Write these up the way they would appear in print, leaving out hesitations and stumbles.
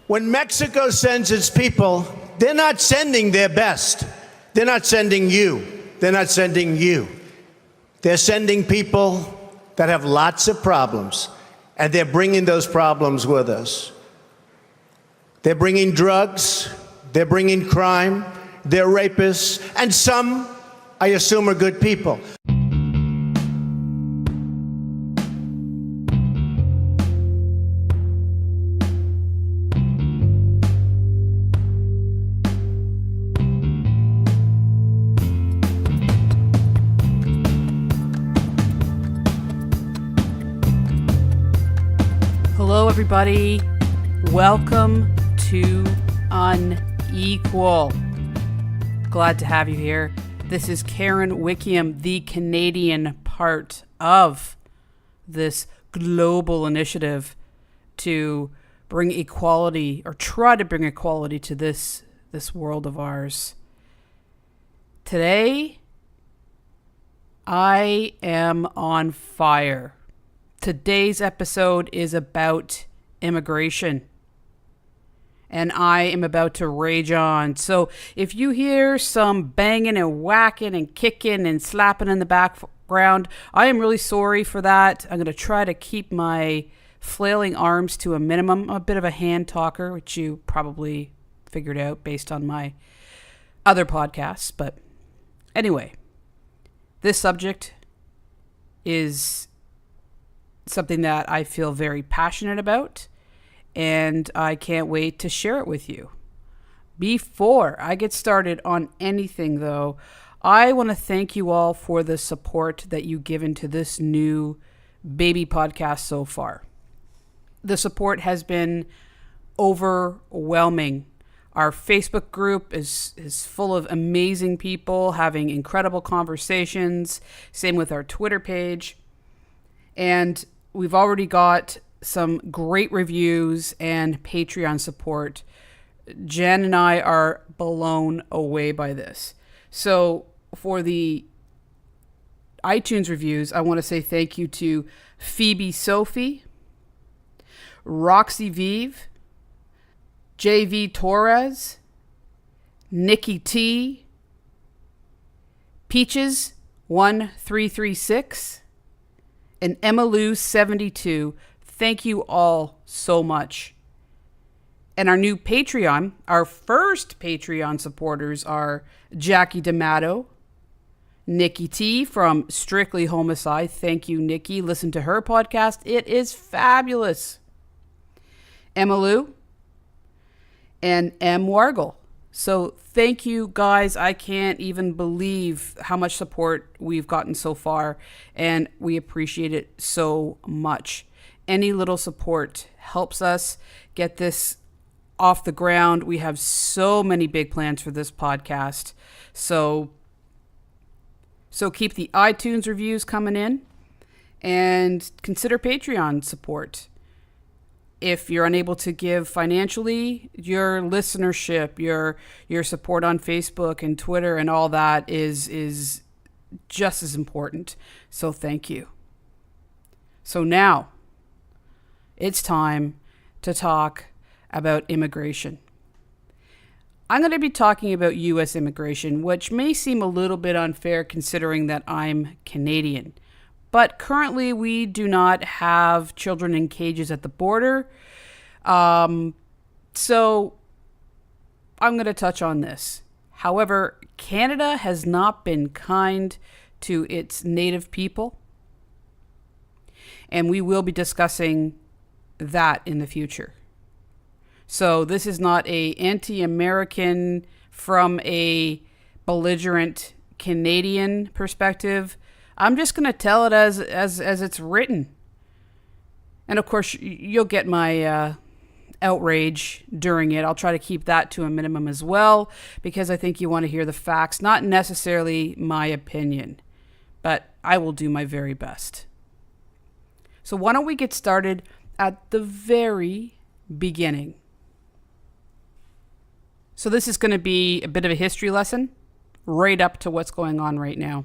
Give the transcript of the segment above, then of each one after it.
When Mexico sends its people, they're not sending their best. They're not sending you. They're not sending you. They're sending people that have lots of problems, and they're bringing those problems with us. They're bringing drugs, they're bringing crime, they're rapists, and some, I assume, are good people. Hello, everybody. Welcome to UnEqual. Glad to have you here. This is Karen Wickham, the Canadian part of this global initiative to bring equality, or try to bring equality to this world of ours. Today, I am on fire. Today's episode is about immigration, and I am about to rage on. So if you hear some banging and whacking and kicking and slapping in the background, I am really sorry for that. I'm going to try to keep my flailing arms to a minimum. I'm a bit of a hand talker, which you probably figured out based on my other podcasts. But anyway, this subject is something that I feel very passionate about, and I can't wait to share it with you. Before I get started on anything, though, I want to thank you all for the support that you've given to this new baby podcast so far. The support has been overwhelming. Our Facebook group is full of amazing people having incredible conversations. Same with our Twitter page. And we've already got some great reviews and Patreon support. Jen and I are blown away by this. So for the iTunes reviews, I want to say thank you to Phoebe Sophie, Roxy Vive, JV Torres, Nikki T, Peaches 1336, and Emmalou72. Thank you all so much. And our new Patreon, our first Patreon supporters are Jackie D'Amato, Nikki T from Strictly Homicide. Thank you, Nikki. Listen to her podcast. It is fabulous. Emmalou and M. Wargle. So thank you, guys. I can't even believe how much support we've gotten so far, and we appreciate it so much. Any little support helps us get this off the ground. We have so many big plans for this podcast. So keep the iTunes reviews coming in, and consider Patreon support. If you're unable to give financially, your listenership, your support on Facebook and Twitter and all that is just as important. So thank you. So now it's time to talk about immigration. I'm going to be talking about U.S. immigration, which may seem a little bit unfair considering that I'm Canadian. But currently, we do not have children in cages at the border. So I'm going to touch on this. However, Canada has not been kind to its native people. And we will be discussing that in the future. So this is not a anti-American from a belligerent Canadian perspective. I'm just going to tell it as it's written. And of course, you'll get my outrage during it. I'll try to keep that to a minimum as well, because I think you want to hear the facts, not necessarily my opinion, but I will do my very best. So why don't we get started at the very beginning? So this is going to be a bit of a history lesson right up to what's going on right now.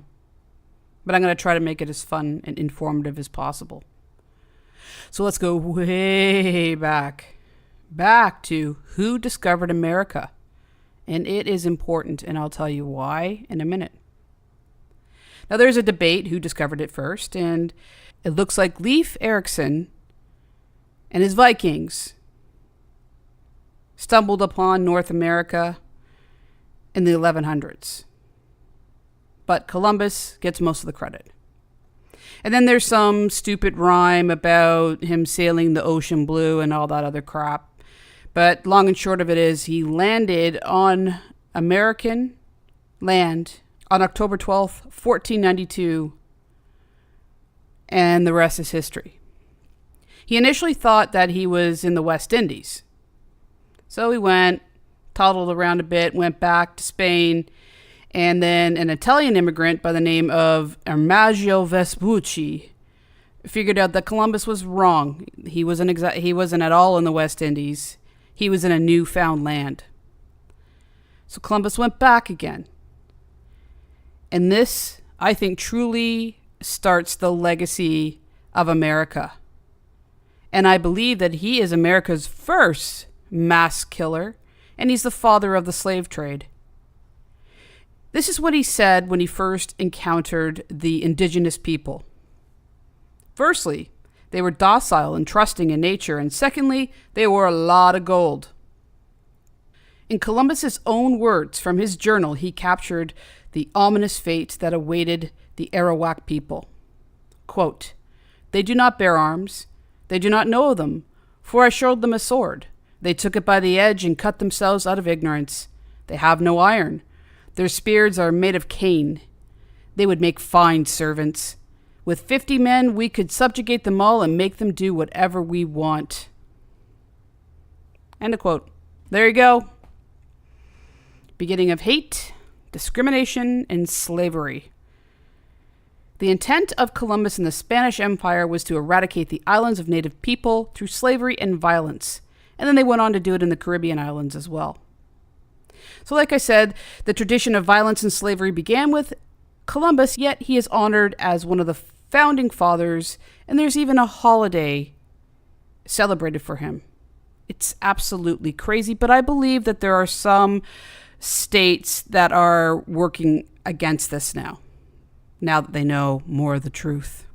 But I'm going to try to make it as fun and informative as possible. So let's go way back back to who discovered America. And it is important, and I'll tell you why in a minute. Now, there's a debate who discovered it first, and it looks like Leif Erikson and his Vikings stumbled upon North America in the 1100s. But Columbus gets most of the credit. And then there's some stupid rhyme about him sailing the ocean blue and all that other crap. But long and short of it is he landed on American land on October 12th, 1492, and the rest is history. He initially thought that he was in the West Indies. So he went, toddled around a bit, went back to Spain, and then an Italian immigrant by the name of Ermagio Vespucci figured out that Columbus was wrong. He wasn't at all in the West Indies. He was in a newfound land. So Columbus went back again. And this, I think, truly starts the legacy of America. And I believe that he is America's first mass killer, and he's the father of the slave trade. This is what he said when he first encountered the indigenous people. Firstly, they were docile and trusting in nature, and secondly, they wore a lot of gold. In Columbus's own words from his journal, he captured the ominous fate that awaited the Arawak people. Quote, "They do not bear arms. They do not know them, for I showed them a sword. They took it by the edge and cut themselves out of ignorance. They have no iron. Their spears are made of cane. They would make fine servants. With 50 men, we could subjugate them all and make them do whatever we want." End of quote. There you go. Beginning of hate, discrimination, and slavery. The intent of Columbus and the Spanish Empire was to eradicate the islands of native people through slavery and violence. And then they went on to do it in the Caribbean islands as well. So like I said, the tradition of violence and slavery began with Columbus, yet he is honored as one of the founding fathers, and there's even a holiday celebrated for him. It's absolutely crazy, but I believe that there are some states that are working against this now that they know more of the truth.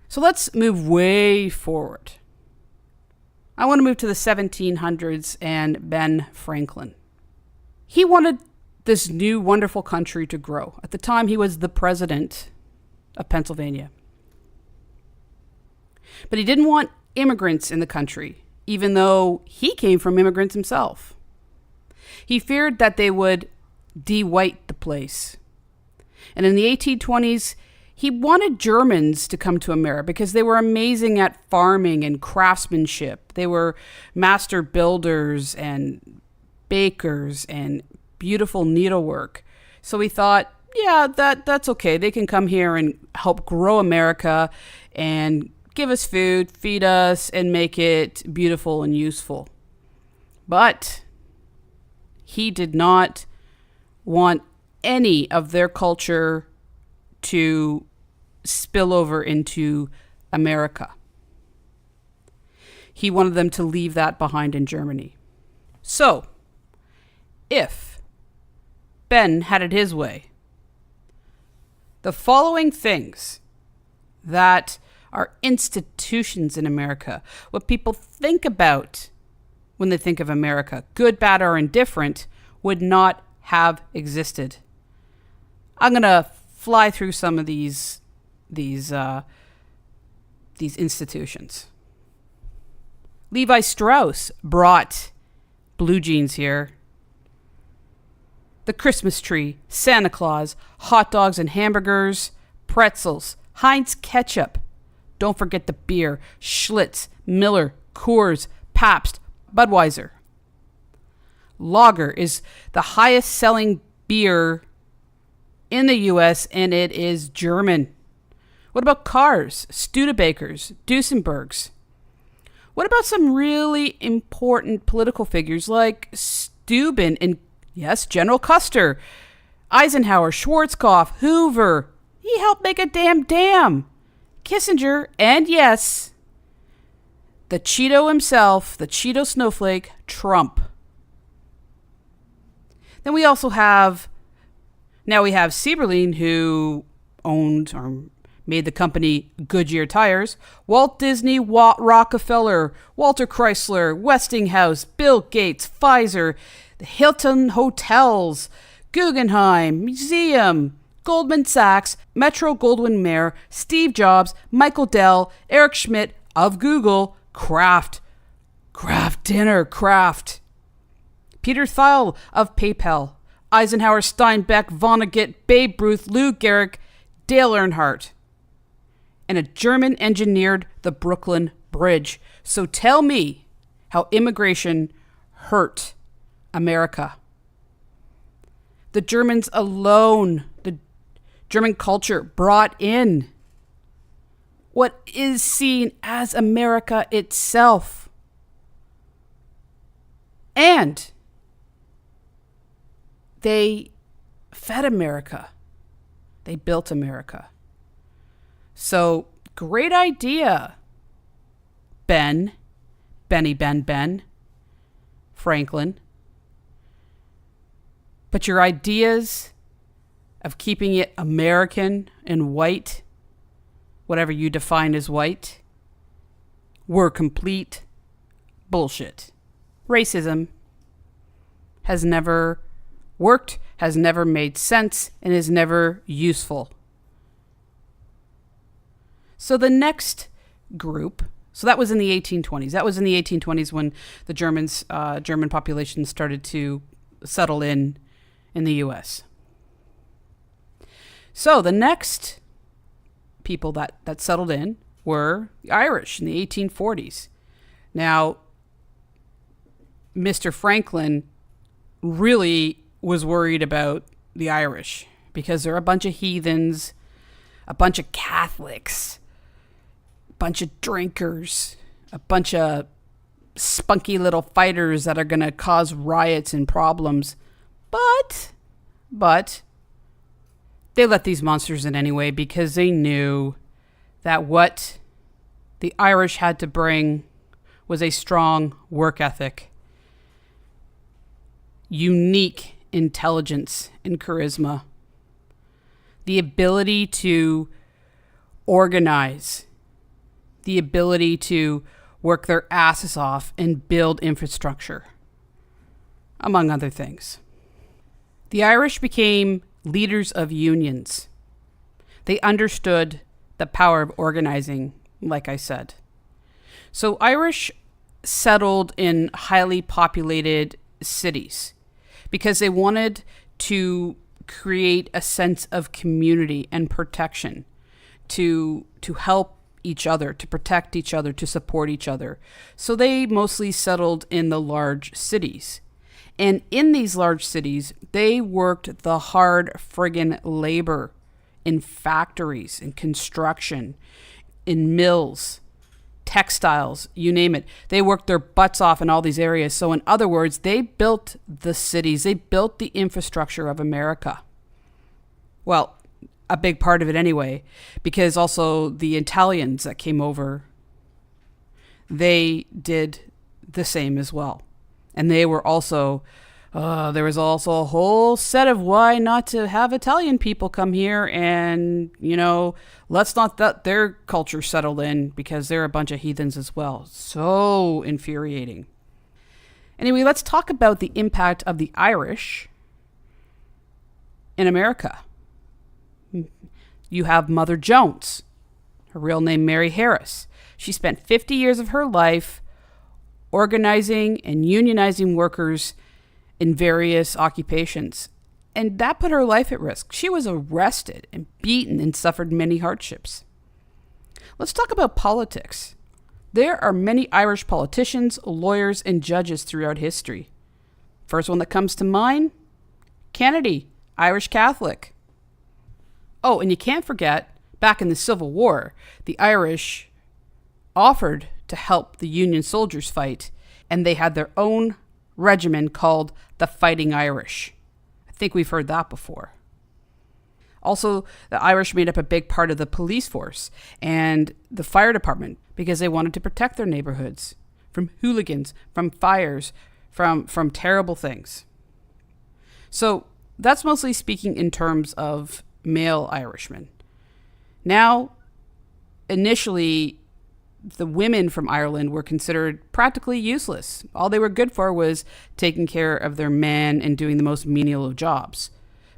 So let's move way forward. I want to move to the 1700s and Ben Franklin. He wanted this new wonderful country to grow. At the time, he was the president of Pennsylvania. But he didn't want immigrants in the country, even though he came from immigrants himself. He feared that they would de-white the place. And in the 1820s, he wanted Germans to come to America because they were amazing at farming and craftsmanship. They were master builders and bakers and beautiful needlework. So he thought, yeah, that's okay. They can come here and help grow America and give us food, feed us, and make it beautiful and useful. But he did not want any of their culture to spill over into America. He wanted them to leave that behind in Germany. So, if Ben had it his way, the following things that are institutions in America, what people think about when they think of America, good, bad, or indifferent, would not have existed. I'm going to fly through some of these institutions. Levi Strauss brought blue jeans here. The Christmas tree, Santa Claus, hot dogs and hamburgers, pretzels, Heinz ketchup. Don't forget the beer, Schlitz, Miller, Coors, Pabst, Budweiser. Lager is the highest selling beer in the U.S., and it is German. What about cars, Studebakers, Duesenbergs? What about some really important political figures like Steuben and, yes, General Custer, Eisenhower, Schwarzkopf, Hoover? He helped make a damn dam. Kissinger, and yes, the Cheeto himself, the Cheeto snowflake, Trump. Then we also have, now we have Sieberlein, who owned or made the company Goodyear Tires, Walt Disney, Rockefeller, Walter Chrysler, Westinghouse, Bill Gates, Pfizer, the Hilton Hotels, Guggenheim, Museum, Goldman Sachs, Metro-Goldwyn-Mayer, Steve Jobs, Michael Dell, Eric Schmidt of Google, Kraft, Peter Thiel of PayPal, Eisenhower, Steinbeck, Vonnegut, Babe Ruth, Lou Gehrig, Dale Earnhardt. And a German engineered the Brooklyn Bridge. So tell me how immigration hurt America. The Germans alone, the German culture brought in what is seen as America itself. And they fed America. They built America. So, great idea, Ben, Franklin. But your ideas of keeping it American and white, whatever you define as white, were complete bullshit. Racism has never worked, has never made sense, and is never useful. So the next group, so that was in the 1820s. That was in the 1820s when the German population started to settle in the U.S. So the next people that settled in were the Irish in the 1840s. Now, Mr. Franklin really was worried about the Irish because they're a bunch of heathens, a bunch of Catholics, a bunch of drinkers, a bunch of spunky little fighters that are going to cause riots and problems. But they let these monsters in anyway because they knew that what the Irish had to bring was a strong work ethic, unique intelligence and charisma, the ability to organize, the ability to work their asses off and build infrastructure, among other things. The Irish became leaders of unions. They understood the power of organizing, like I said. So Irish settled in highly populated cities because they wanted to create a sense of community and protection, to help each other, to protect each other, to support each other. So they mostly settled in the large cities. And in these large cities, they worked the hard friggin' labor in factories, in construction, in mills, textiles, you name it. They worked their butts off in all these areas. So in other words, they built the cities. They built the infrastructure of America. Well, a big part of it anyway, because also the Italians that came over, they did the same as well. And they were also, there was also a whole set of why not to have Italian people come here and, let's not let their culture settle in because they're a bunch of heathens as well. So infuriating. Anyway, let's talk about the impact of the Irish in America. You have Mother Jones, her real name Mary Harris. She spent 50 years of her life organizing and unionizing workers in various occupations. And that put her life at risk. She was arrested and beaten and suffered many hardships. Let's talk about politics. There are many Irish politicians, lawyers, and judges throughout history. First one that comes to mind, Kennedy, Irish Catholic. Oh, and you can't forget, back in the Civil War, the Irish offered to help the Union soldiers fight, and they had their own regiment called the Fighting Irish. I think we've heard that before. Also, the Irish made up a big part of the police force and the fire department. because they wanted to protect their neighborhoods from hooligans, from fires, from terrible things. So that's mostly speaking in terms of male Irishmen. Now, initially, the women from Ireland were considered practically useless. All they were good for was taking care of their men and doing the most menial of jobs.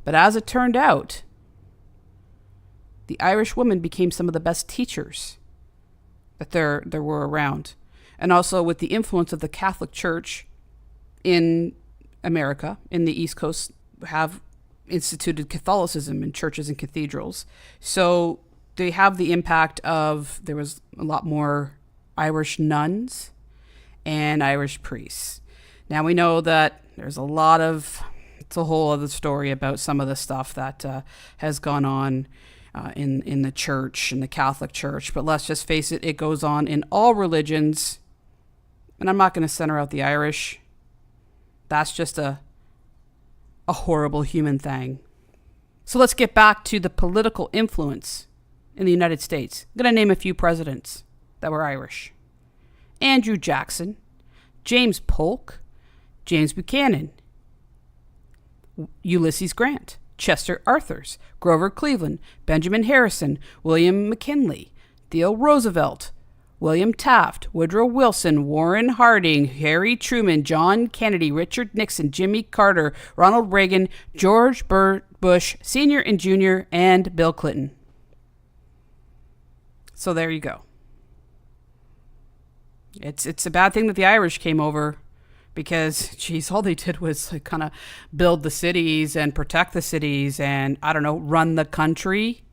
But as it turned out, the Irish women became some of the best teachers that there were around. And also with the influence of the Catholic Church in America, in the East Coast, have instituted Catholicism in churches and cathedrals. So they have the impact of, there was a lot more Irish nuns and Irish priests. Now we know that there's a lot of, it's a whole other story about some of the stuff that has gone on in the church, in the Catholic Church. But let's just face it, it goes on in all religions. And I'm not going to center out the Irish. That's just a horrible human thing. So let's get back to the political influence in the United States. I'm going to name a few presidents that were Irish. Andrew Jackson, James Polk, James Buchanan, Ulysses Grant, Chester Arthurs, Grover Cleveland, Benjamin Harrison, William McKinley, Theodore Roosevelt, William Taft, Woodrow Wilson, Warren Harding, Harry Truman, John Kennedy, Richard Nixon, Jimmy Carter, Ronald Reagan, George Bush Sr. and Jr., and Bill Clinton. So there you go. It's a bad thing that the Irish came over because, geez, all they did was kind of build the cities and protect the cities and, I don't know, run the country.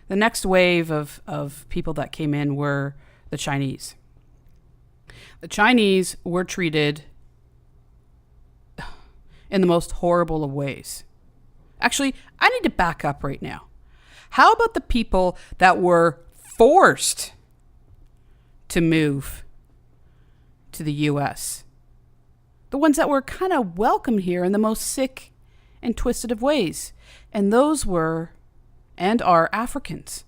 The next wave of people that came in were the Chinese. The Chinese were treated in the most horrible of ways. Actually, I need to back up right now. How about the people that were forced to move to the U.S.? The ones that were kind of welcomed here in the most sick and twisted of ways. And those were and are Africans.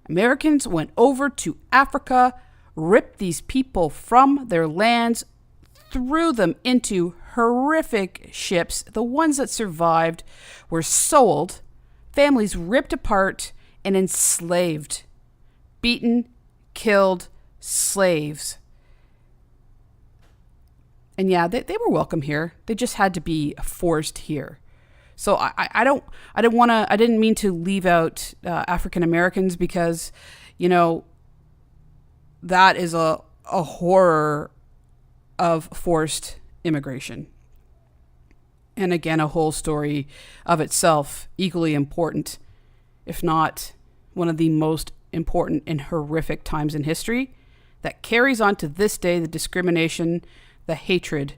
Americans went over to Africa, ripped these people from their lands, threw them into horrific ships. The ones that survived were sold, families ripped apart, and enslaved. Beaten, killed, slaves. And yeah, they were welcome here. They just had to be forced here. So I didn't mean to leave out African Americans because, you know, that is a horror of forced immigration. And again, a whole story of itself, equally important, if not one of the most important and horrific times in history that carries on to this day, the discrimination, the hatred,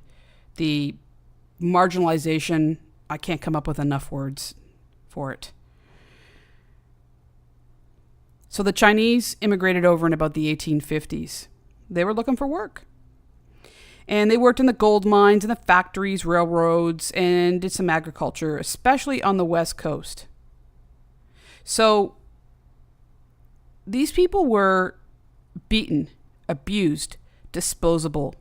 the marginalization. I can't come up with enough words for it. So the Chinese immigrated over in about the 1850s. They were looking for work. And they worked in the gold mines and the factories, railroads, and did some agriculture, especially on the West Coast. So these people were beaten, abused, disposable.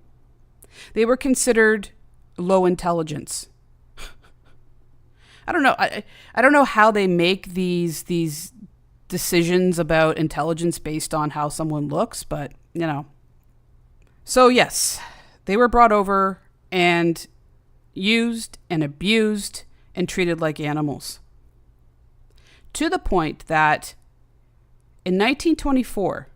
They were considered low intelligence. I don't know. I don't know how they make these decisions about intelligence based on how someone looks, but, you know. So, yes, they were brought over and used and abused and treated like animals. To the point that in 1924,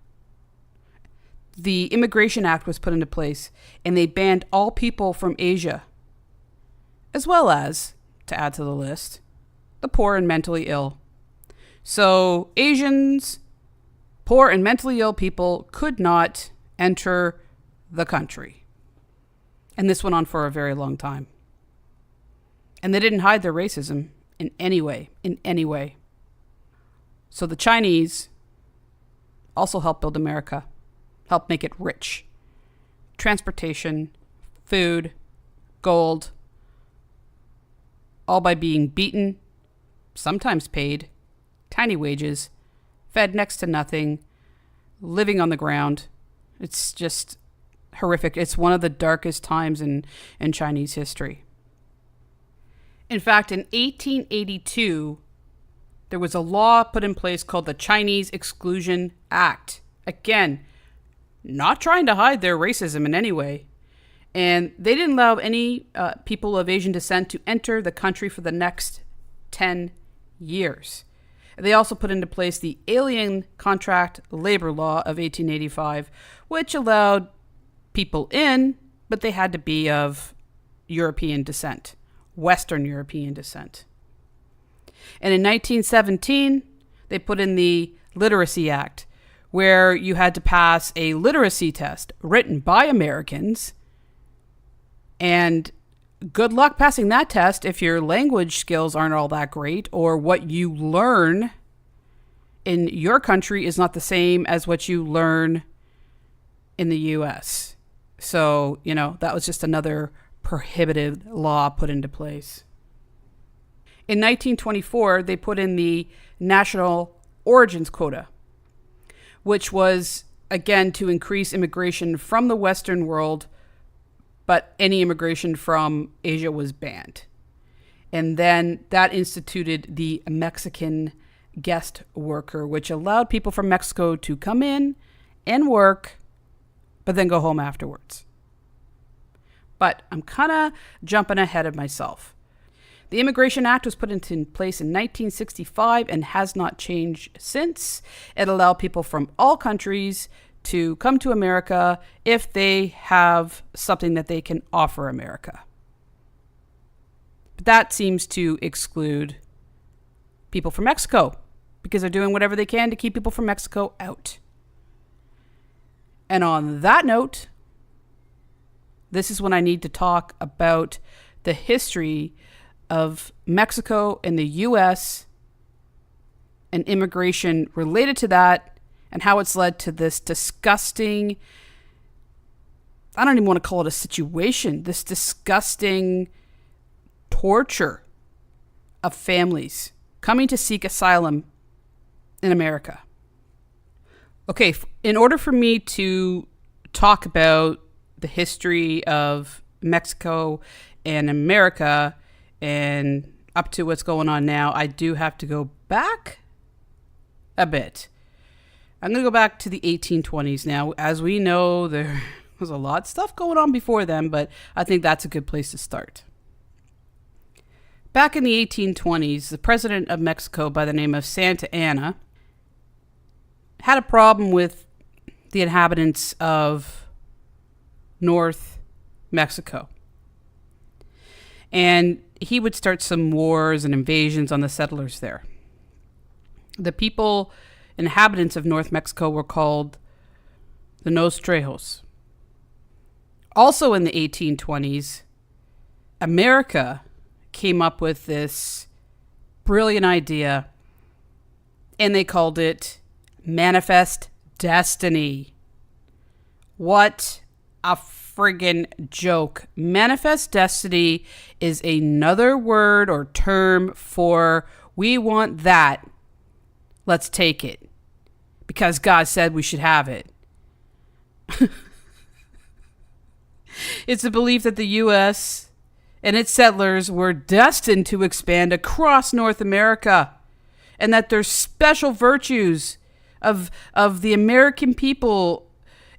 the Immigration Act was put into place and they banned all people from Asia, as well as, to add to the list, the poor and mentally ill. So Asians, poor and mentally ill people could not enter the country. And this went on for a very long time. And they didn't hide their racism in any way, So the Chinese also helped build America, helped make it rich. Transportation, food, gold, all by being beaten, sometimes paid, tiny wages, fed next to nothing, living on the ground. It's just horrific. It's one of the darkest times in Chinese history. In fact, in 1882, there was a law put in place called the Chinese Exclusion Act. Again, not trying to hide their racism in any way. And they didn't allow any people of Asian descent to enter the country for the next 10 years. They also put into place the Alien Contract Labor Law of 1885, which allowed people in, but they had to be of European descent, Western European descent. And in 1917, they put in the Literacy Act, where you had to pass a literacy test written by Americans. And good luck passing that test if your language skills aren't all that great, or what you learn in your country is not the same as what you learn in the US. So, that was just another prohibitive law put into place. In 1924, they put in the National Origins Quota, which was, again, to increase immigration from the Western world, but any immigration from Asia was banned. And then that instituted the Mexican guest worker, which allowed people from Mexico to come in and work, but then go home afterwards. But I'm kind of jumping ahead of myself. The Immigration Act was put into place in 1965 and has not changed since. It allowed people from all countries to come to America if they have something that they can offer America. But that seems to exclude people from Mexico, because they're doing whatever they can to keep people from Mexico out. And on that note, this is when I need to talk about the history of Mexico and the US and immigration related to that, and how it's led to this disgusting, I don't even want to call it a situation, this disgusting torture of families coming to seek asylum in America. Okay, in order for me to talk about the history of Mexico and America and up to what's going on now, I do have to go back a bit. I'm going to go back to the 1820s now. As we know, there was a lot of stuff going on before then, but I think that's a good place to start. Back in the 1820s, the president of Mexico by the name of Santa Anna had a problem with the inhabitants of North Mexico. And he would start some wars and invasions on the settlers there. The inhabitants of North Mexico were called the Nos Trejos. Also in the 1820s, America came up with this brilliant idea, and they called it Manifest Destiny. What a friggin' joke. Manifest Destiny is another word or term for we want that. Let's take it. Because God said we should have it. It's a belief that the U.S. and its settlers were destined to expand across North America, and that their special virtues of the American people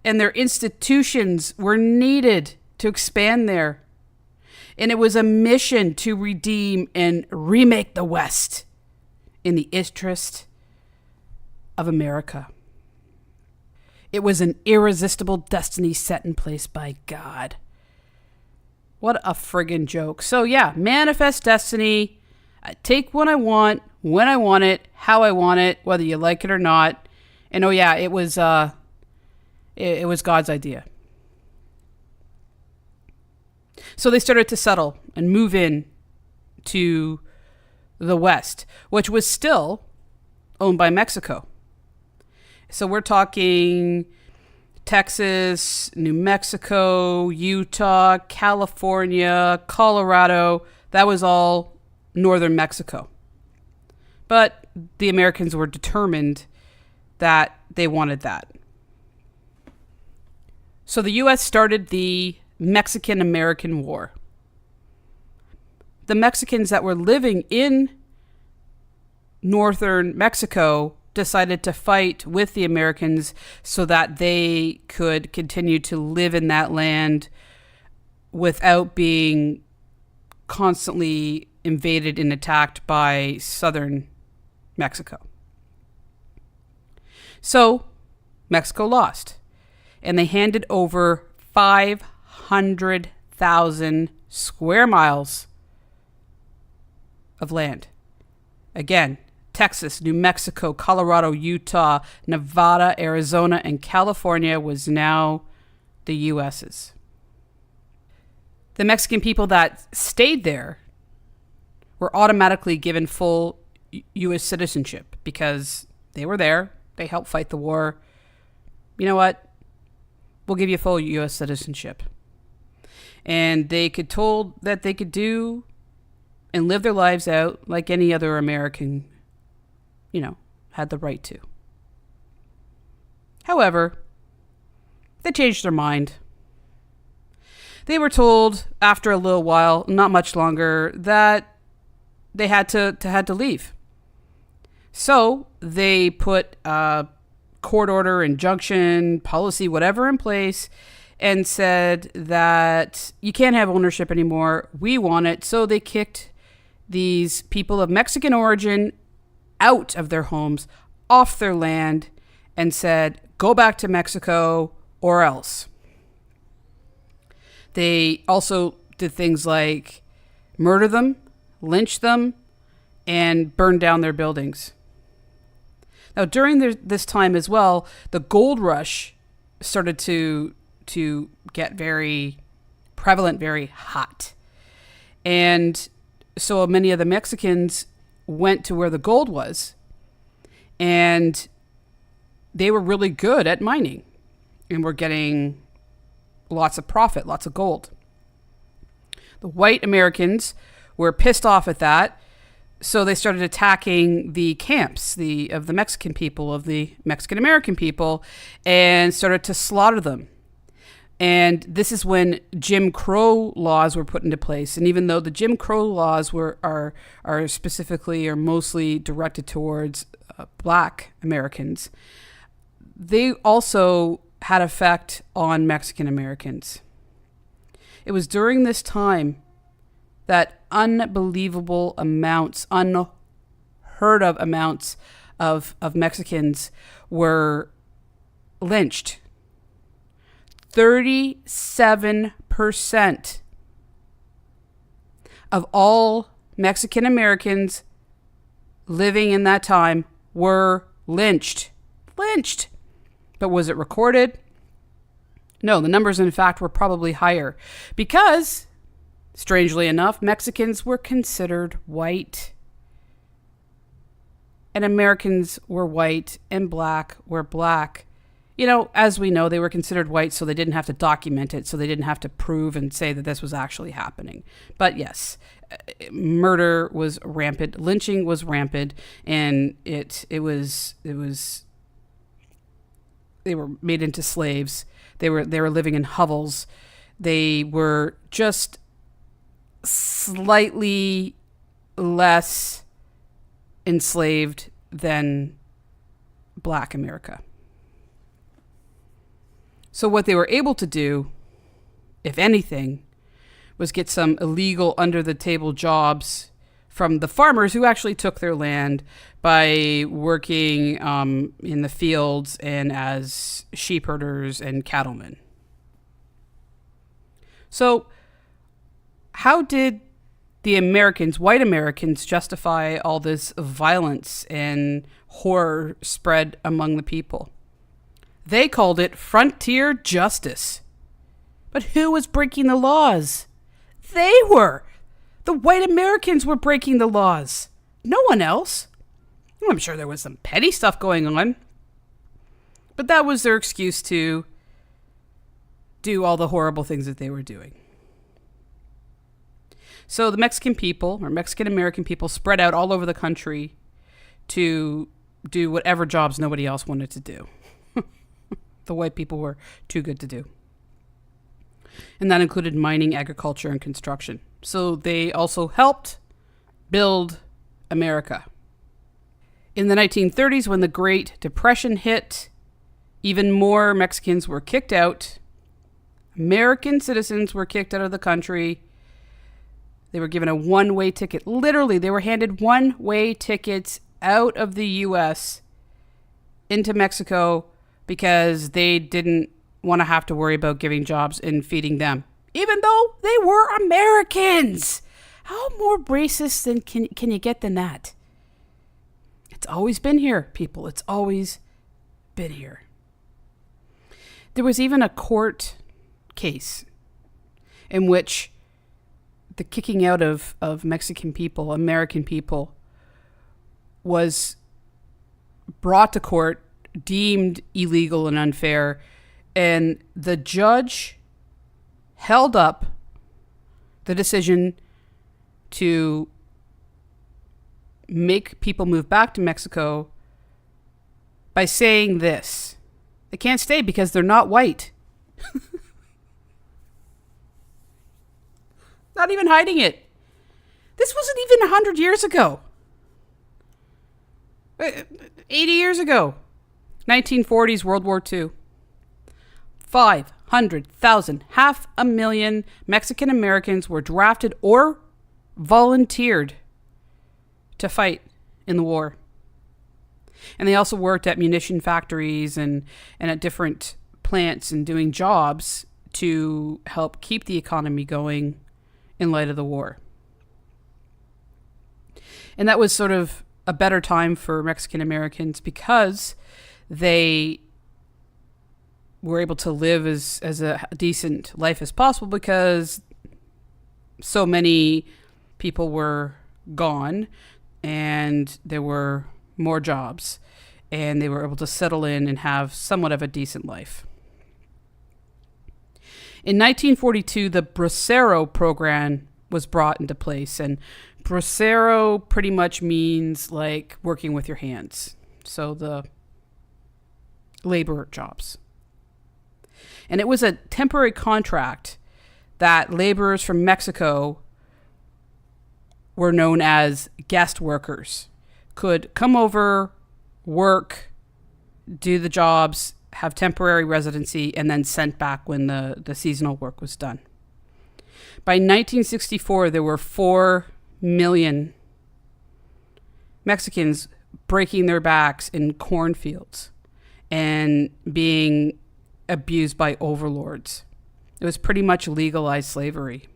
and their institutions were needed to expand there. And it was a mission to redeem and remake the West in the interest of America. It was an irresistible destiny set in place by God. What a friggin' joke. So yeah, manifest destiny. I take what I want, when I want it, how I want it, whether you like it or not. And oh yeah, it was God's idea. So they started to settle and move in to the West, which was still owned by Mexico. So we're talking Texas, New Mexico, Utah, California, Colorado. That was all northern Mexico. But the Americans were determined that they wanted that. So the U.S. started the Mexican-American War. The Mexicans that were living in northern Mexico decided to fight with the Americans so that they could continue to live in that land without being constantly invaded and attacked by southern Mexico. So Mexico lost, and they handed over 500,000 square miles of land. Again, Texas, New Mexico, Colorado, Utah, Nevada, Arizona, and California was now the U.S.'s. The Mexican people that stayed there were automatically given full U.S. citizenship because they were there. They helped fight the war. You know what? We'll give you full U.S. citizenship. And they could told that they could do and live their lives out like any other American, had the right to. However, they changed their mind. They were told after a little while, not much longer, that they had to leave. So they put a court order, injunction, policy, whatever in place, and said that you can't have ownership anymore. We want it. So they kicked these people of Mexican origin out of their homes, off their land, and said, go back to Mexico or else. They also did things like murder them, lynch them, and burn down their buildings. Now, during this time as well, the gold rush started to get very prevalent, very hot. And so many of the Mexicans went to where the gold was, and they were really good at mining and were getting lots of profit, lots of gold. The white Americans were pissed off at that, so they started attacking the camps of the Mexican people, of the Mexican American people, and started to slaughter them. And this is when Jim Crow laws were put into place. And even though the Jim Crow laws are specifically or mostly directed towards Black Americans, they also had effect on Mexican Americans. It was during this time that unbelievable amounts, unheard of amounts of Mexicans were lynched. 37% of all Mexican Americans living in that time were lynched. Lynched. But was it recorded? No, the numbers, in fact, were probably higher because, strangely enough, Mexicans were considered white. And Americans were white and Black were Black. As we know, they were considered white, so they didn't have to document it, so they didn't have to prove and say that this was actually happening. But yes, murder was rampant, lynching was rampant, and it was they were made into slaves. They were living in hovels. They were just slightly less enslaved than Black America. So what they were able to do, if anything, was get some illegal under-the-table jobs from the farmers who actually took their land by working in the fields and as sheep herders and cattlemen. So how did the Americans, white Americans, justify all this violence and horror spread among the people? They called it frontier justice. But who was breaking the laws? They were. The white Americans were breaking the laws. No one else. I'm sure there was some petty stuff going on. But that was their excuse to do all the horrible things that they were doing. So the Mexican people, or Mexican American people, spread out all over the country to do whatever jobs nobody else wanted to do. The white people were too good to do. And that included mining, agriculture, and construction. So they also helped build America. In the 1930s, when the Great Depression hit, even more Mexicans were kicked out. American citizens were kicked out of the country. They were given a one-way ticket. Literally, they were handed one-way tickets out of the U.S. into Mexico because they didn't want to have to worry about giving jobs and feeding them, even though they were Americans. How more racist than can you get than that? It's always been here, people. It's always been here. There was even a court case in which the kicking out of Mexican people, American people, was brought to court, deemed illegal and unfair, and the judge held up the decision to make people move back to Mexico by saying this: they can't stay because they're not white. Not even hiding it. This wasn't even 100 years ago. 80 years ago. 1940s, World War II. 500,000, 500,000 Mexican Americans were drafted or volunteered to fight in the war. And they also worked at munition factories and at different plants and doing jobs to help keep the economy going in light of the war. And that was sort of a better time for Mexican Americans because they were able to live as a decent life as possible because so many people were gone and there were more jobs and they were able to settle in and have somewhat of a decent life. In 1942, the Bracero program was brought into place, and Bracero pretty much means like working with your hands. So the labor jobs. And it was a temporary contract that laborers from Mexico were known as guest workers, could come over, work, do the jobs, have temporary residency, and then sent back when the seasonal work was done. By 1964, there were 4 million Mexicans breaking their backs in cornfields and being abused by overlords. It was pretty much legalized slavery.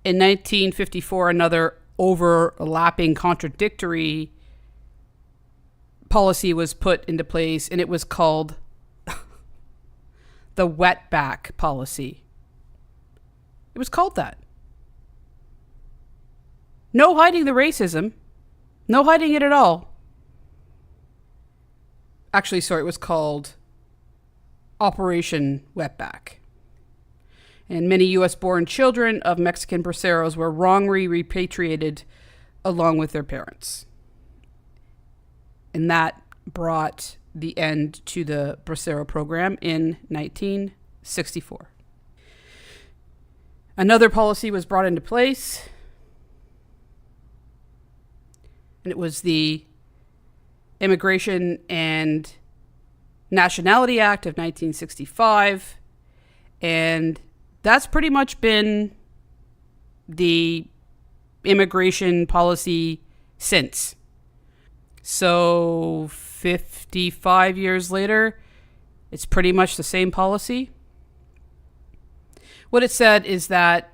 In 1954, another overlapping contradictory policy was put into place, and it was called the wetback policy. It was called that. No hiding the racism. No hiding it at all. Actually, sorry, it was called Operation Wetback. And many U.S.-born children of Mexican braceros were wrongly repatriated along with their parents. And that brought the end to the Bracero program in 1964. Another policy was brought into place, and it was the Immigration and Nationality Act of 1965, and that's pretty much been the immigration policy since. So 55 years later, it's pretty much the same policy. What it said is that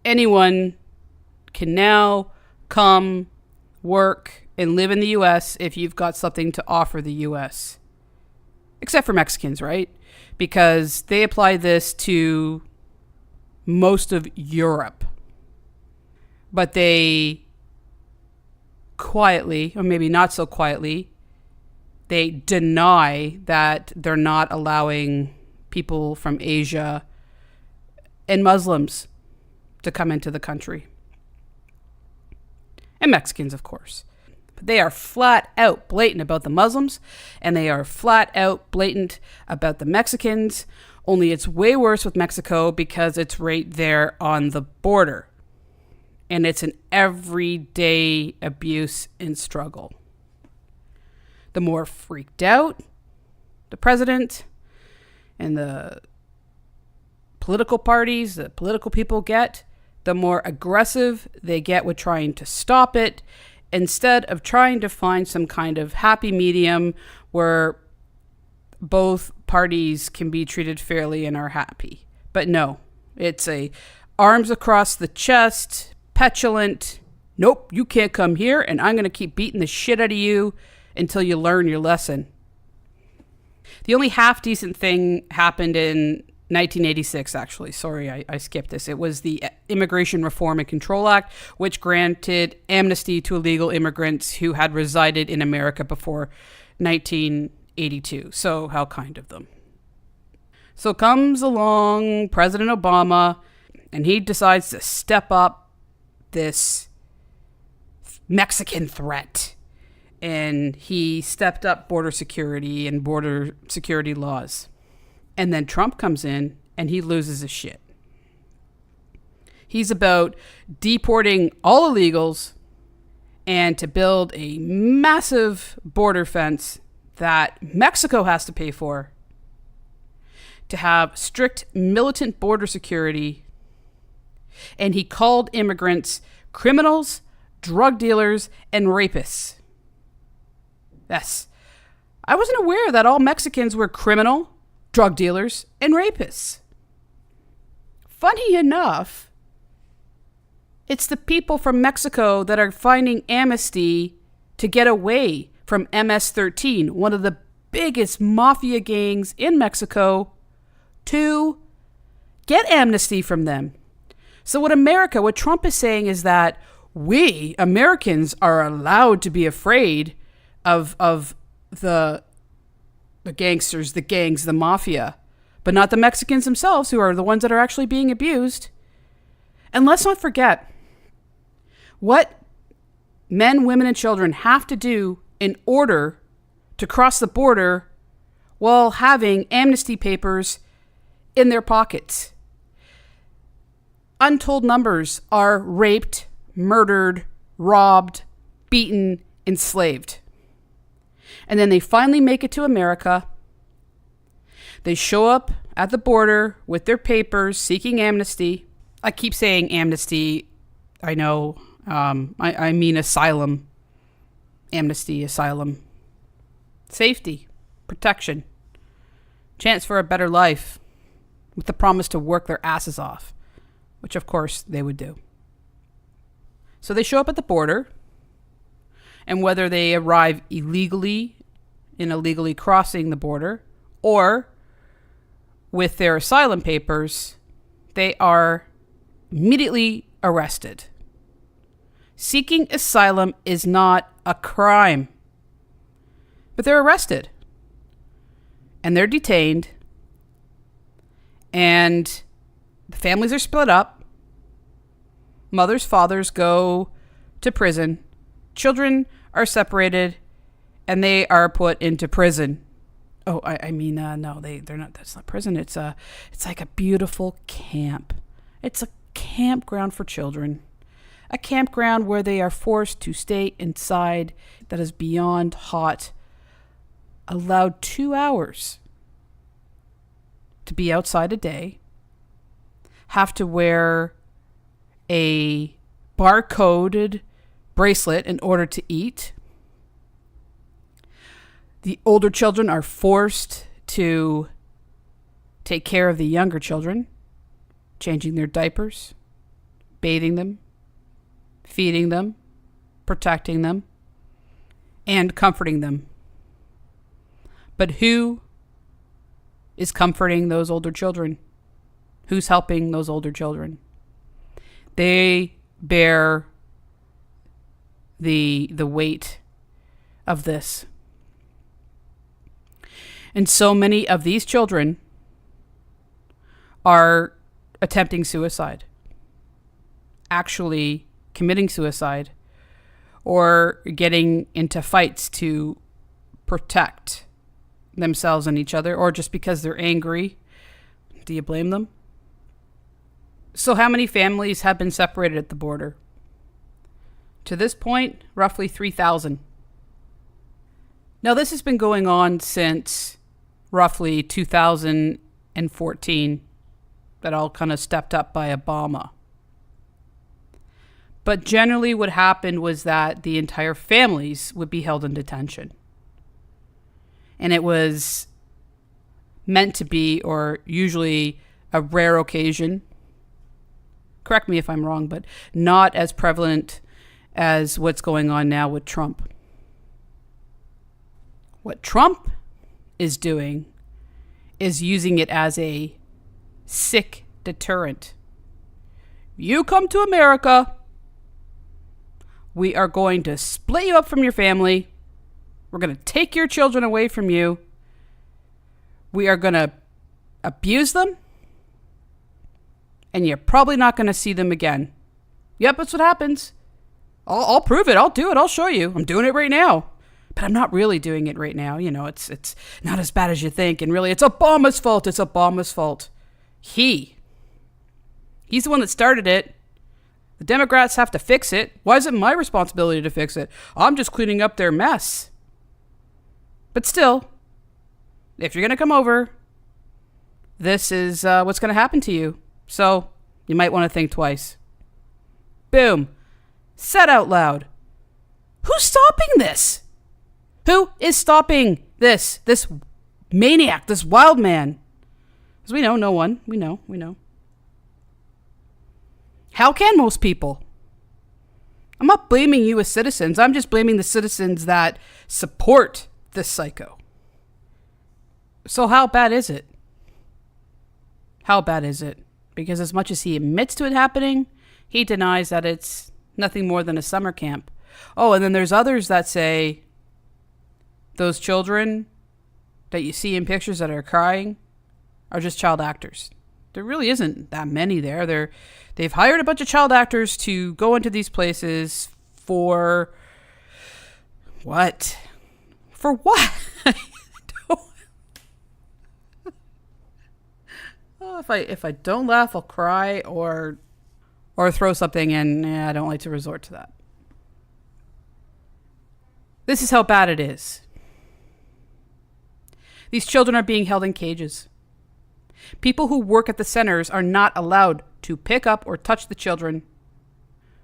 anyone can now come, work, and live in the U.S. if you've got something to offer the U.S. Except for Mexicans, right? Because they apply this to most of Europe. But they quietly, or maybe not so quietly, they deny that they're not allowing people from Asia and Muslims to come into the country. And Mexicans, of course. But they are flat out blatant about the Muslims, and they are flat out blatant about the Mexicans, only it's way worse with Mexico because it's right there on the border. And it's an everyday abuse and struggle. The more freaked out the president and the political parties, the political people get, the more aggressive they get with trying to stop it, instead of trying to find some kind of happy medium where both parties can be treated fairly and are happy. But no, it's a arms across the chest, petulant, nope, you can't come here, and I'm going to keep beating the shit out of you until you learn your lesson. The only half-decent thing happened in 1986, actually. Sorry, I skipped this. It was the Immigration Reform and Control Act, which granted amnesty to illegal immigrants who had resided in America before 1982. So how kind of them. So comes along President Obama, and he decides to step up this Mexican threat. And he stepped up border security and border security laws. And then Trump comes in and he loses his shit. He's about deporting all illegals and to build a massive border fence that Mexico has to pay for, to have strict militant border security. And he called immigrants criminals, drug dealers, and rapists. Yes. I wasn't aware that all Mexicans were criminal, drug dealers, and rapists. Funny enough, it's the people from Mexico that are finding amnesty to get away from MS-13, one of the biggest mafia gangs in Mexico, to get amnesty from them. So what Trump is saying is that we, Americans, are allowed to be afraid of the gangsters, the gangs, the mafia, but not the Mexicans themselves, who are the ones that are actually being abused. And let's not forget what men, women, and children have to do in order to cross the border while having amnesty papers in their pockets. Untold numbers are raped, murdered, robbed, beaten, enslaved. And then they finally make it to America. They show up at the border with their papers seeking amnesty. I keep saying amnesty. I know. I mean asylum. Amnesty, asylum. Safety, protection, chance for a better life, with the promise to work their asses off, which of course they would do. So they show up at the border, and whether they arrive illegally crossing the border or with their asylum papers, they are immediately arrested. Seeking asylum is not a crime, but they're arrested and they're detained, and the families are split up. Mothers, fathers go to prison. Children are separated, and they are put into prison. Oh, no, they're not. That's not prison. It's like a beautiful camp. It's a campground for children. A campground where they are forced to stay inside, that is beyond hot, allowed 2 hours to be outside a day, have to wear a barcoded bracelet in order to eat. The older children are forced to take care of the younger children, changing their diapers, bathing them, feeding them, protecting them, and comforting them. But who is comforting those older children? Who's helping those older children? They bear the weight of this. And so many of these children are attempting suicide, actually committing suicide, or getting into fights to protect themselves and each other, or just because they're angry. Do you blame them? So how many families have been separated at the border? To this point, roughly 3,000. Now, this has been going on since roughly 2014. That all kind of stepped up by Obama. But generally what happened was that the entire families would be held in detention. And it was meant to be, or usually a rare occasion. Correct me if I'm wrong, but not as prevalent as what's going on now with Trump. What Trump is doing is using it as a sick deterrent. You come to America, we are going to split you up from your family. We're going to take your children away from you. We are going to abuse them. And you're probably not going to see them again. Yep, that's what happens. I'll prove it. I'll do it. I'll show you. I'm doing it right now. But I'm not really doing it right now. You know, it's not as bad as you think. And really, it's Obama's fault. It's Obama's fault. He's the one that started it. The Democrats have to fix it. Why is it my responsibility to fix it? I'm just cleaning up their mess. But still, if you're going to come over, this is what's going to happen to you. So you might want to think twice. Boom. Said out loud. Who's stopping this? Who is stopping this? This maniac, this wild man? Because we know no one. We know. How can most people? I'm not blaming you as citizens. I'm just blaming the citizens that support this psycho. So how bad is it? How bad is it? Because as much as he admits to it happening, he denies that it's nothing more than a summer camp. Oh, and then there's others that say those children that you see in pictures that are crying are just child actors. There really isn't that many there. They've hired a bunch of child actors to go into these places for what? For what? Oh, if I don't laugh, I'll cry or throw something in. I don't like to resort to that. This is how bad it is. These children are being held in cages. People who work at the centers are not allowed to pick up or touch the children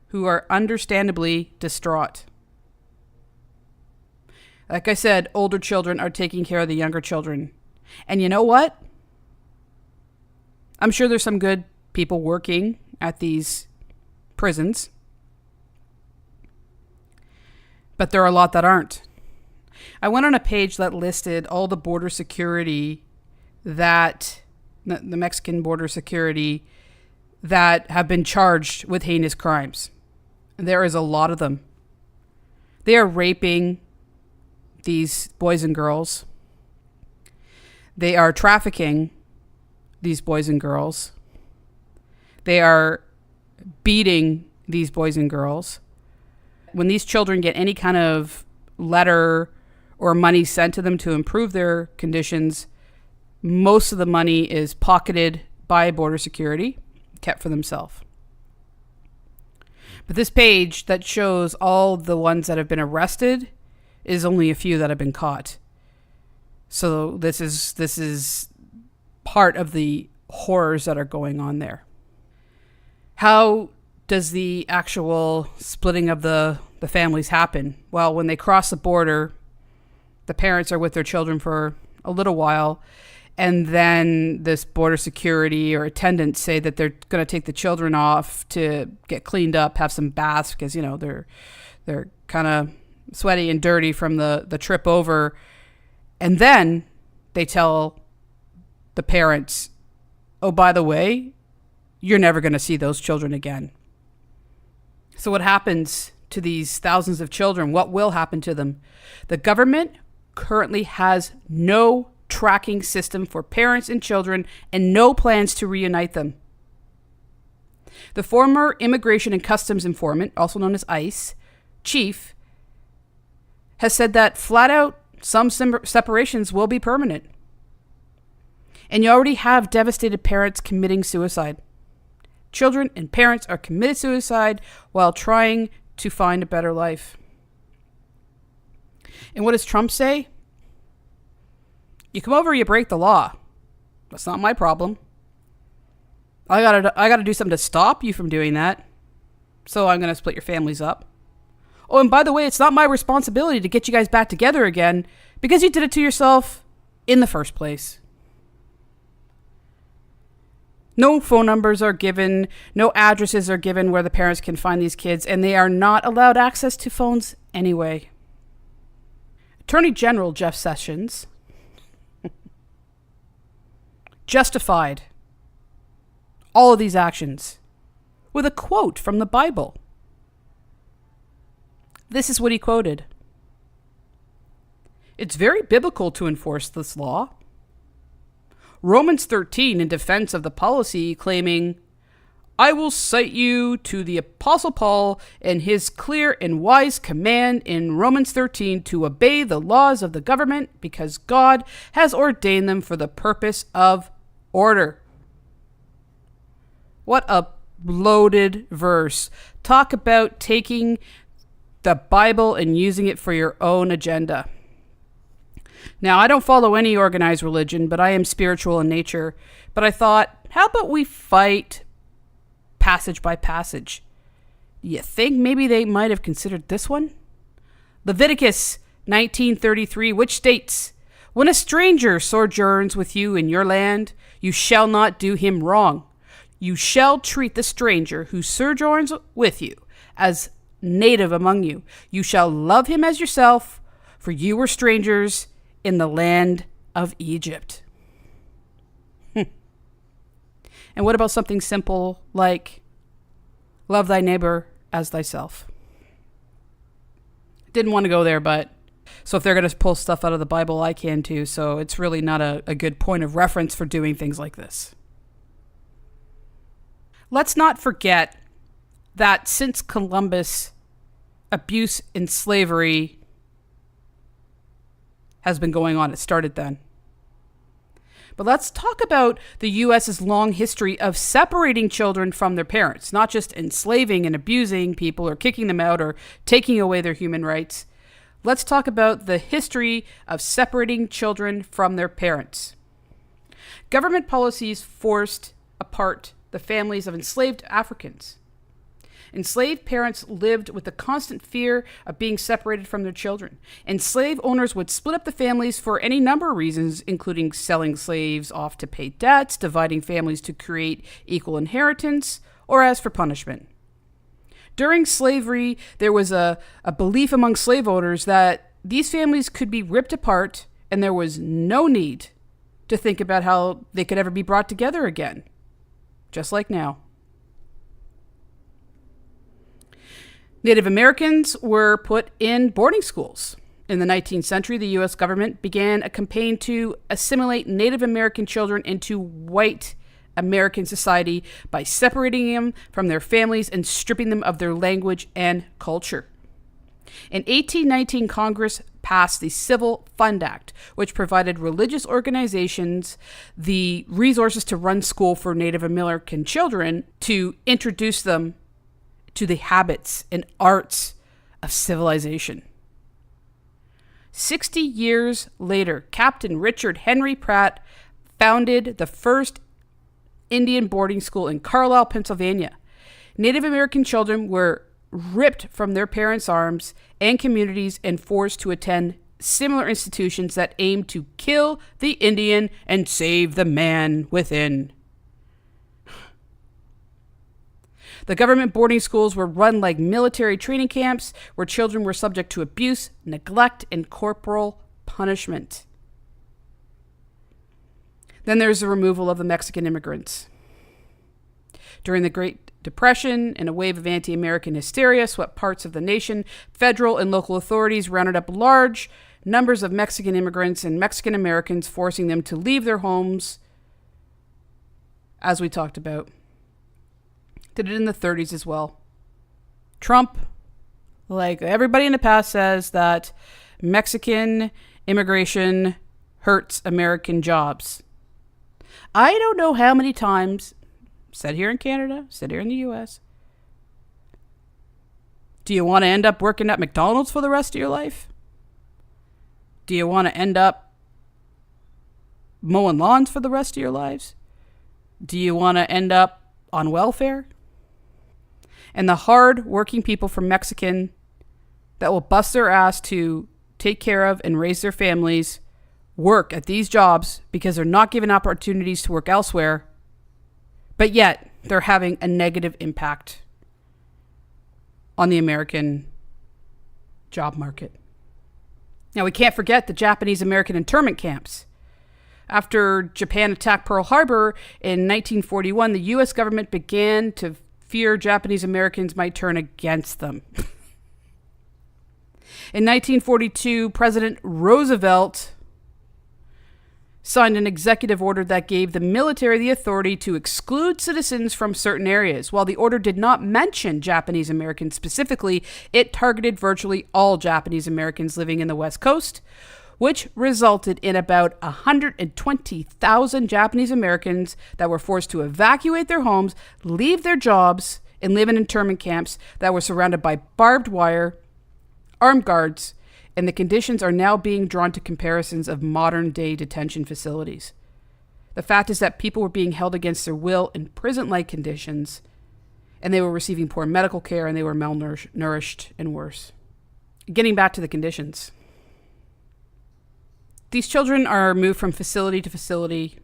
who are understandably distraught. Like I said, older children are taking care of the younger children. And you know what? I'm sure there's some good people working at these prisons. But there are a lot that aren't. I went on a page that listed all the border security that the Mexican border security that have been charged with heinous crimes. There is a lot of them. They are raping these boys and girls. They are trafficking these boys and girls. They are beating these boys and girls. When these children get any kind of letter or money sent to them to improve their conditions, most of the money is pocketed by border security, kept for themselves. But this page that shows all the ones that have been arrested is only a few that have been caught. So this is part of the horrors that are going on there. How does the actual splitting of the families happen? Well, when they cross the border, the parents are with their children for a little while, and then this border security or attendants say that they're going to take the children off to get cleaned up, have some baths, because, you know, they're kind of sweaty and dirty from the trip over. And then they tell the parents, oh, by the way, you're never going to see those children again. So what happens to these thousands of children? What will happen to them? The government currently has no tracking system for parents and children and no plans to reunite them. The former Immigration and Customs informant, also known as ICE, chief, has said that flat out some separations will be permanent. And you already have devastated parents committing suicide. Children and parents are committing suicide while trying to find a better life. And what does Trump say? You come over, you break the law. That's not my problem. I gotta do something to stop you from doing that. So I'm gonna split your families up. Oh, and by the way, it's not my responsibility to get you guys back together again because you did it to yourself in the first place. No phone numbers are given, no addresses are given where the parents can find these kids, and they are not allowed access to phones anyway. Attorney General Jeff Sessions justified all of these actions with a quote from the Bible. This is what he quoted. It's very biblical to enforce this law. Romans 13 in defense of the policy claiming, I will cite you to the Apostle Paul and his clear and wise command in Romans 13 to obey the laws of the government because God has ordained them for the purpose of order. What a loaded verse. Talk about taking the Bible and using it for your own agenda. Now, I don't follow any organized religion, but I am spiritual in nature. But I thought, how about we fight passage by passage? You think maybe they might have considered this one? Leviticus 19:33, which states, when a stranger sojourns with you in your land, you shall not do him wrong. You shall treat the stranger who sojourns with you as native among you. You shall love him as yourself, for you were strangers in the land of Egypt. And what about something simple like love thy neighbor as thyself? Didn't want to go there, but so if they're going to pull stuff out of the Bible, I can too. So it's really not a good point of reference for doing things like this. Let's not forget that since Columbus, abuse and slavery has been going on. It started then. But let's talk about the U.S.'s long history of separating children from their parents, not just enslaving and abusing people or kicking them out or taking away their human rights. Let's talk about the history of separating children from their parents. Government policies forced apart the families of enslaved Africans. Enslaved parents lived with the constant fear of being separated from their children. And slave owners would split up the families for any number of reasons, including selling slaves off to pay debts, dividing families to create equal inheritance, or as for punishment. During slavery, there was a belief among slave owners that these families could be ripped apart and there was no need to think about how they could ever be brought together again. Just like now. Native Americans were put in boarding schools. In the 19th century, the U.S. government began a campaign to assimilate Native American children into white American society by separating them from their families and stripping them of their language and culture. In 1819, Congress passed the Civil Fund Act, which provided religious organizations the resources to run school for Native American children to introduce them to the habits and arts of civilization. 60 years later, Captain Richard Henry Pratt founded the first Indian boarding school in Carlisle, Pennsylvania. Native American children were ripped from their parents' arms and communities and forced to attend similar institutions that aimed to kill the Indian and save the man within. The government boarding schools were run like military training camps where children were subject to abuse, neglect, and corporal punishment. Then there's the removal of the Mexican immigrants. During the Great Depression and a wave of anti-American hysteria swept parts of the nation, federal and local authorities rounded up large numbers of Mexican immigrants and Mexican Americans, forcing them to leave their homes, as we talked about. Did it in the 30s as well. Trump Like everybody in the past says that Mexican immigration hurts American jobs. I don't know how many times, said here in Canada, said here in the US, do you want to end up working at McDonald's for the rest of your life? Do you want to end up mowing lawns for the rest of your lives? Do you want to end up on welfare? And the hard working people from Mexican that will bust their ass to take care of and raise their families work at these jobs because they're not given opportunities to work elsewhere, but yet they're having a negative impact on the American job market. Now, we can't forget the Japanese American internment camps. After Japan attacked Pearl Harbor in 1941, the U.S. government began to fear Japanese Americans might turn against them. In 1942, President Roosevelt signed an executive order that gave the military the authority to exclude citizens from certain areas. While the order did not mention Japanese Americans specifically, it targeted virtually all Japanese Americans living in the West Coast, which resulted in about 120,000 Japanese Americans that were forced to evacuate their homes, leave their jobs, and live in internment camps that were surrounded by barbed wire, armed guards, and the conditions are now being drawn to comparisons of modern-day detention facilities. The fact is that people were being held against their will in prison-like conditions, and they were receiving poor medical care, and they were malnourished and worse. Getting back to the conditions. These children are moved from facility to facility,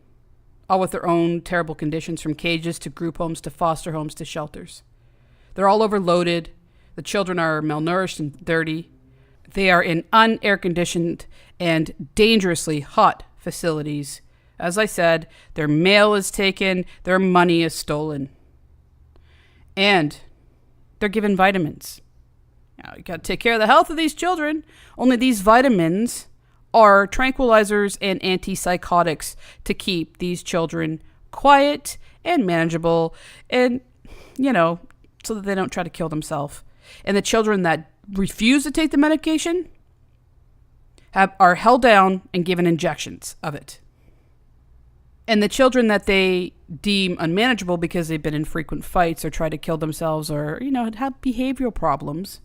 all with their own terrible conditions, from cages to group homes to foster homes to shelters. They're all overloaded. The children are malnourished and dirty. They are in unair-conditioned and dangerously hot facilities. As I said, their mail is taken, their money is stolen. And they're given vitamins. Now, you got to take care of the health of these children. Only these vitamins are tranquilizers and antipsychotics to keep these children quiet and manageable and, so that they don't try to kill themselves. And the children that refuse to take the medication are held down and given injections of it. And the children that they deem unmanageable because they've been in frequent fights or try to kill themselves or, have behavioral problems,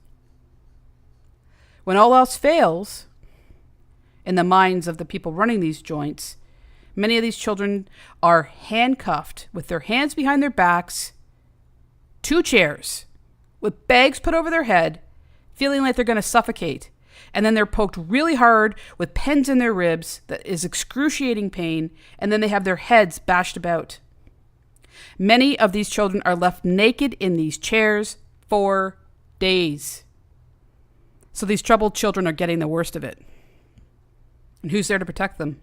when all else fails, in the minds of the people running these joints, many of these children are handcuffed with their hands behind their backs, 2 chairs, with bags put over their head, feeling like they're going to suffocate. And then they're poked really hard with pens in their ribs that is excruciating pain, and then they have their heads bashed about. Many of these children are left naked in these chairs for days. So these troubled children are getting the worst of it. And who's there to protect them?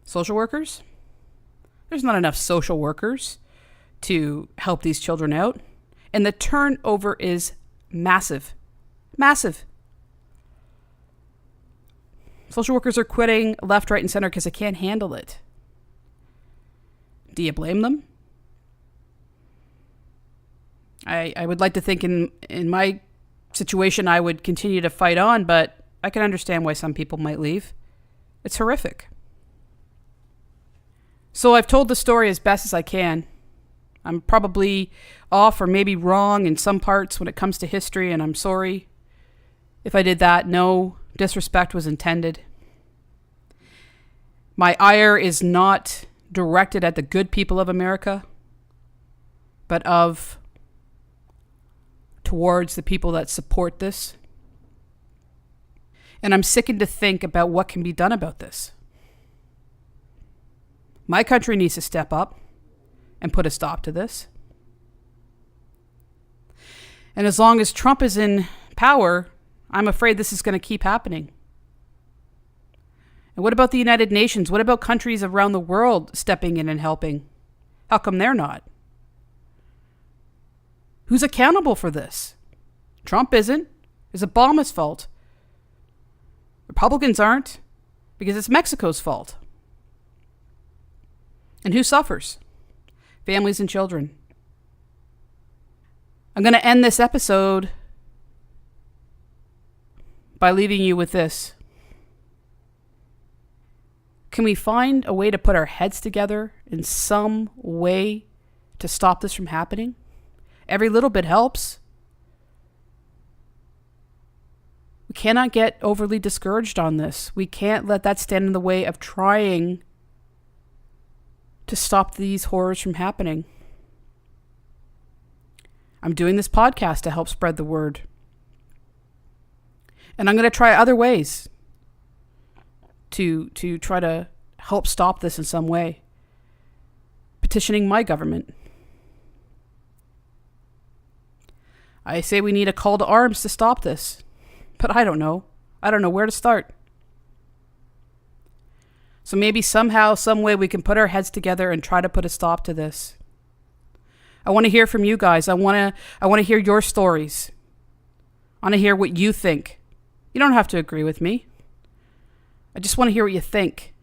Social workers? There's not enough social workers to help these children out. And the turnover is massive. Massive. Social workers are quitting left, right, and center because they can't handle it. Do you blame them? I would like to think in my situation I would continue to fight on, but I can understand why some people might leave. It's horrific. So I've told the story as best as I can. I'm probably off or maybe wrong in some parts when it comes to history, and I'm sorry if I did that. No disrespect was intended. My ire is not directed at the good people of America, but towards the people that support this. And I'm sickened to think about what can be done about this. My country needs to step up and put a stop to this. And as long as Trump is in power, I'm afraid this is going to keep happening. And what about the United Nations? What about countries around the world stepping in and helping? How come they're not? Who's accountable for this? Trump isn't. It's Obama's fault. Republicans aren't, because it's Mexico's fault. And who suffers? Families and children. I'm going to end this episode by leaving you with this. Can we find a way to put our heads together in some way to stop this from happening? Every little bit helps. We cannot get overly discouraged on this. We can't let that stand in the way of trying to stop these horrors from happening. I'm doing this podcast to help spread the word. And I'm going to try other ways to try to help stop this in some way. Petitioning my government. I say we need a call to arms to stop this. But I don't know. I don't know where to start. So maybe somehow, some way we can put our heads together and try to put a stop to this. I want to hear from you guys. I want to hear your stories. I want to hear what you think. You don't have to agree with me. I just want to hear what you think.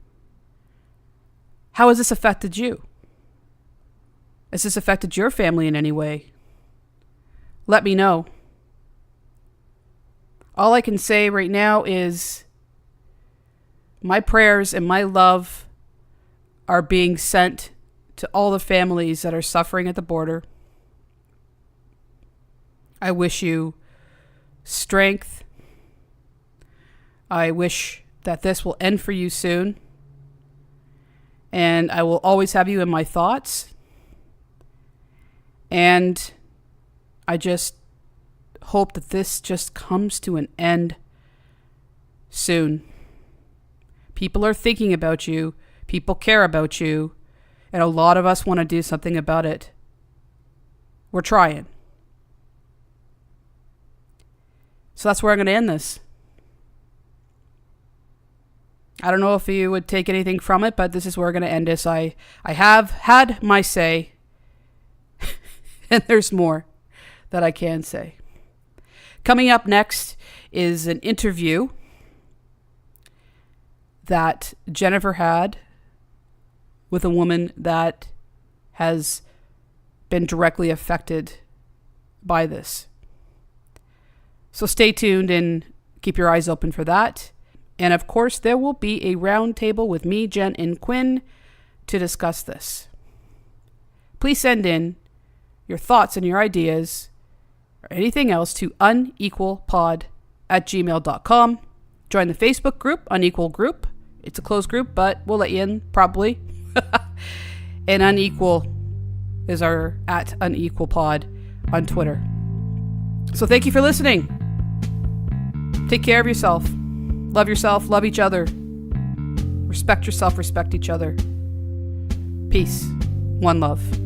How has this affected you? Has this affected your family in any way? Let me know. All I can say right now is my prayers and my love are being sent to all the families that are suffering at the border. I wish you strength. I wish that this will end for you soon. And I will always have you in my thoughts. And I just hope that this just comes to an end soon. People are thinking about you. People care about you. And a lot of us want to do something about it. We're trying. So that's where I'm going to end this. I don't know if you would take anything from it, but this is where we're going to end this. I have had my say, and there's more that I can say. Coming up next is an interview that Jennifer had with a woman that has been directly affected by this. So stay tuned and keep your eyes open for that. And of course, there will be a round table with me, Jen, and Quinn to discuss this. Please send in your thoughts and your ideas or anything else to unequalpod@gmail.com. Join the Facebook group, Unequal Group. It's a closed group, but we'll let you in, probably. And Unequal is our @unequalpod on Twitter. So thank you for listening. Take care of yourself. Love each other. Respect yourself, respect each other. Peace. One love.